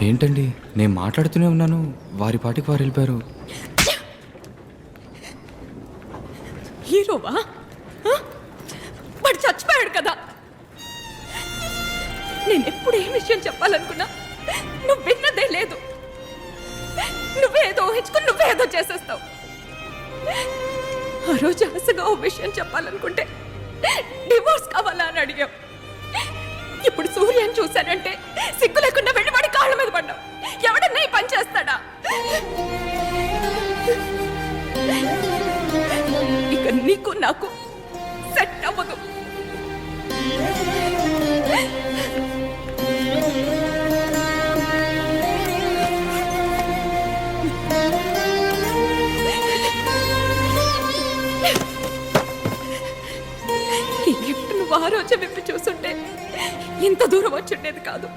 ఏంటండి, నేను మాట్లాడుతూనే ఉన్నాను, వారి పాటికి వారు వెళ్ళిపోయారు. హీరోవా? వాడు చచ్చిపోయాడు కదా. నేను ఎప్పుడు ఏ విషయం చెప్పాలనుకున్నా నువ్వు విన్నదే లేదు. నువ్వేదో ఊహించుకుని నువ్వేదో చేసేస్తావు. ఆ రోజు ఆశగా ఓ విషయం చెప్పాలనుకుంటే డివోర్స్ కావాలా అని అడిగావు. ఇప్పుడు సూర్యని చూశానంటే సిగ్గు లేకుండా వెళ్ళి వాడి కాళ్ళ మీద పడ్డావు. ఎవడన్నా ఈ పని చేస్తాడా? ఇక నీకు నాకు సెట్ అవ్వదు. ఈ గిఫ్ట్ నువ్వు ఆ రోజే విప్పి చూసుంటే ఇంత దూరం వచ్చుండేది కాదు.